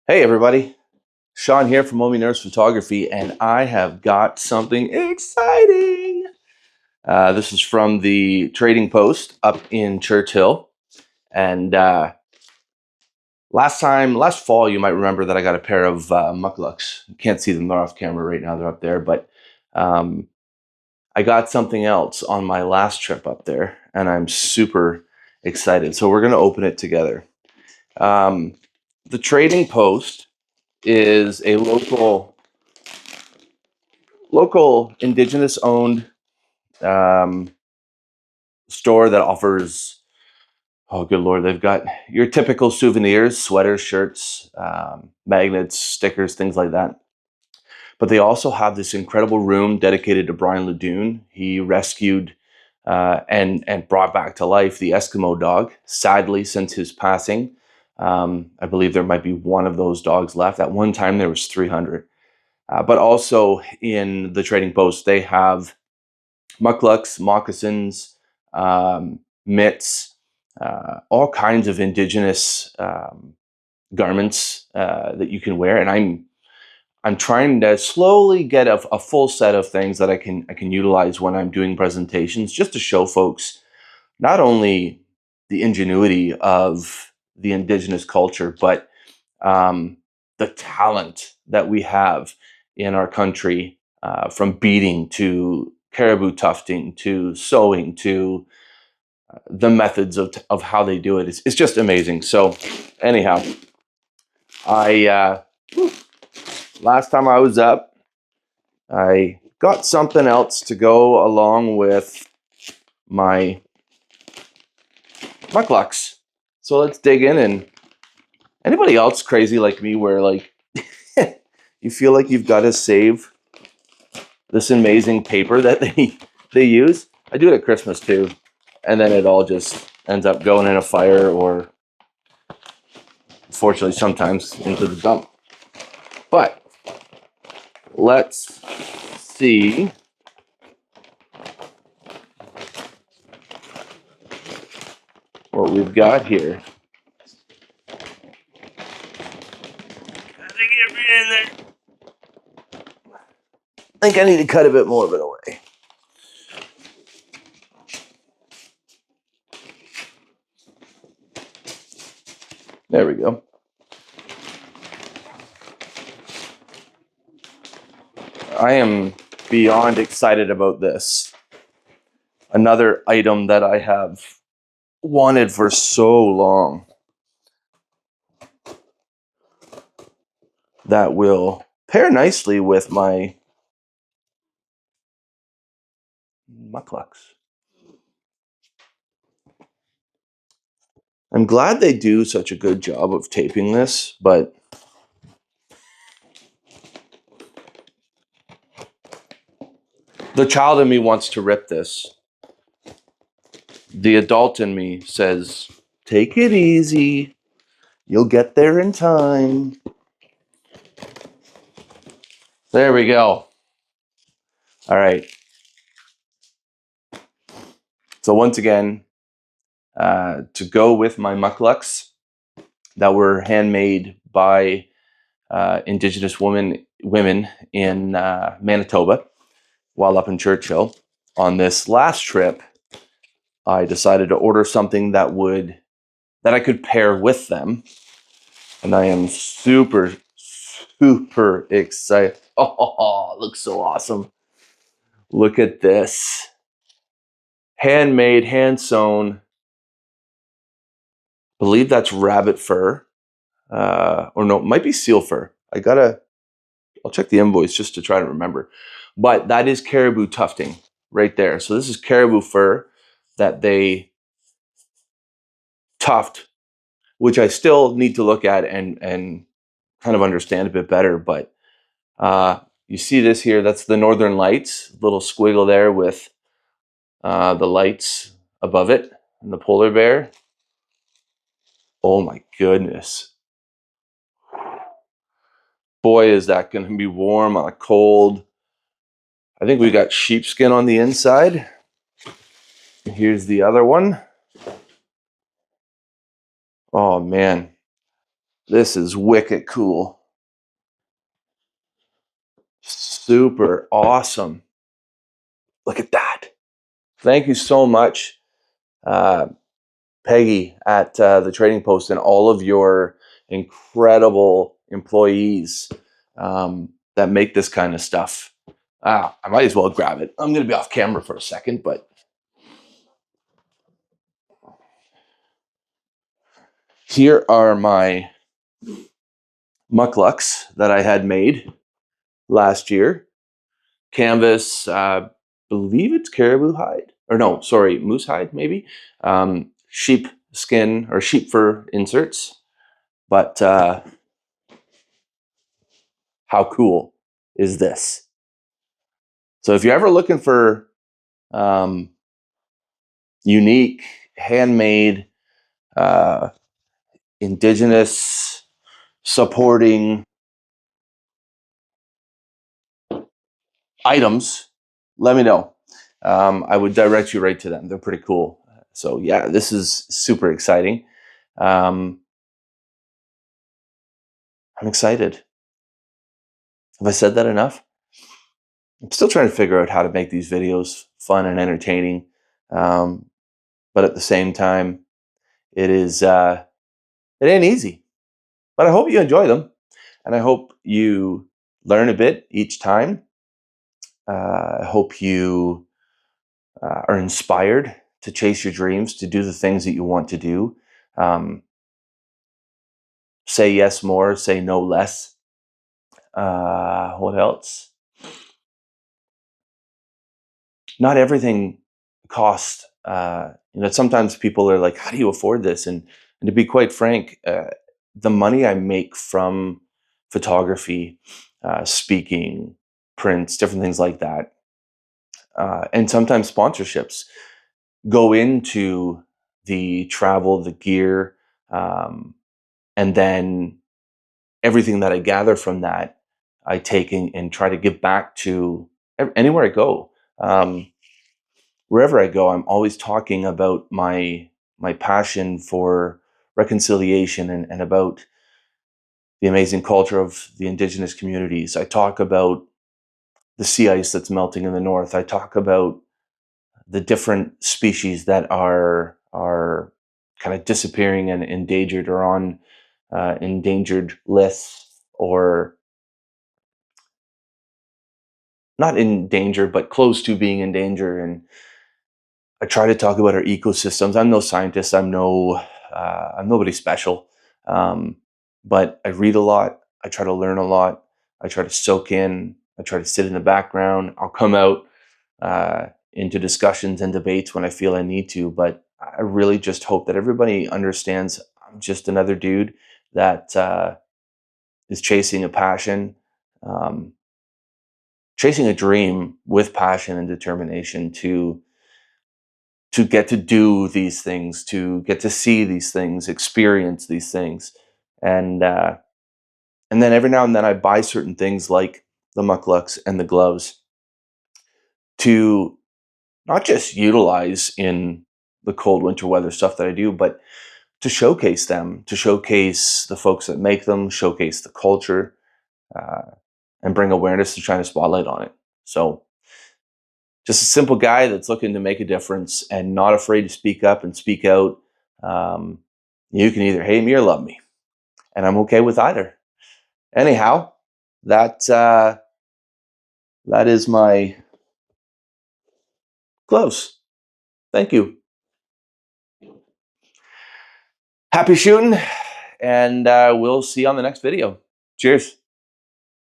Hey everybody, Sean here from Omi Nurse Photography, and I have got something exciting. This is from the Trading Post up in Churchill, and last fall, you might remember that I got a pair of Mukluks. You can't see them; they're off camera right now; they're up there. But I got something else on my last trip up there, and I'm super excited. So we're going to open it together. The Trading Post is a local Indigenous-owned store that offers, oh good Lord, they've got your typical souvenirs, sweaters, shirts, magnets, stickers, things like that. But they also have this incredible room dedicated to Brian Ledoux. He rescued and brought back to life the Eskimo dog. Sadly, since his passing, I believe there might be one of those dogs left. At one time, there was 300. But also in the Trading Post, they have mukluks, moccasins, mitts, all kinds of indigenous garments that you can wear. And I'm trying to slowly get a full set of things that I can utilize when I'm doing presentations, just to show folks not only the ingenuity of the indigenous culture, but the talent that we have in our country, from beading to caribou tufting to sewing to the methods of how they do it. It's just amazing. So anyhow, I last time I was up, I got something else to go along with my mukluks. So let's dig in. And anybody else crazy like me where like you feel like you've got to save this amazing paper that they use? I do it at Christmas too, and then it all just ends up going in a fire, or unfortunately sometimes into the dump. But let's see what we've got here. Gotta get right in there. I think I need to cut a bit more of it away. There we go. I am beyond excited about this. Another item that I have wanted for so long that will pair nicely with my mukluks. I'm glad they do such a good job of taping this, but the child in me wants to rip this. The adult in me says, take it easy. You'll get there in time. There we go. All right. So once again, to go with my mukluks that were handmade by Indigenous women in Manitoba while up in Churchill. On this last trip, I decided to order something that I could pair with them, and I am super excited. Oh, it looks so awesome! Look at this, handmade, hand sewn. I believe that's rabbit fur, or no, it might be seal fur. I'll check the invoice just to try to remember. But that is caribou tufting right there. So this is caribou fur that they tuft, which I still need to look at and kind of understand a bit better. But you see this here, that's the Northern Lights, little squiggle there with the lights above it, and the polar bear. Oh my goodness. Boy, is that going to be warm on a cold. I think we got sheepskin on the inside. Here's the other one. Oh man. This is wicked cool. Super awesome. Look at that. Thank you so much, Peggy at the Trading Post, and all of your incredible employees that make this kind of stuff. I might as well grab it. I'm going to be off camera for a second, but here are my Mukluks that I had made last year. Canvas, believe it's caribou hide, or no, sorry, moose hide maybe. Sheep skin or sheep fur inserts. But how cool is this? So if you're ever looking for unique, handmade, Indigenous supporting items, let me know. I would direct you right to them. They're pretty cool. So yeah, this is super exciting. I'm excited. Have I said that enough? I'm still trying to figure out how to make these videos fun and entertaining. But at the same time, it ain't easy. But I hope you enjoy them. And I hope you learn a bit each time. I hope you are inspired to chase your dreams, to do the things that you want to do. Say yes more, say no less. What else? Not everything costs. Sometimes people are like, how do you afford this? And to be quite frank, the money I make from photography, speaking, prints, different things like that, and sometimes sponsorships go into the travel, the gear, and then everything that I gather from that, I take and try to give back to anywhere I go. Wherever I go, I'm always talking about my passion for reconciliation and about the amazing culture of the Indigenous communities. I talk about the sea ice that's melting in the north. I talk about the different species that are kind of disappearing and endangered or on endangered lists, or not in danger, but close to being in danger. And I try to talk about our ecosystems. I'm no scientist. I'm nobody special. But I read a lot. I try to learn a lot. I try to soak in. I try to sit in the background. I'll come out into discussions and debates when I feel I need to. But I really just hope that everybody understands I'm just another dude that is chasing a passion, chasing a dream with passion and determination to get to do these things, to get to see these things, experience these things. And then every now and then I buy certain things like the Mukluks and the gloves to not just utilize in the cold winter weather stuff that I do, but to showcase them, to showcase the folks that make them, showcase the culture, and bring awareness to shine a spotlight on it. So just a simple guy that's looking to make a difference and not afraid to speak up and speak out. You can either hate me or love me, and I'm okay with either. Anyhow, that is my close. Thank you. Happy shooting, and we'll see you on the next video. Cheers.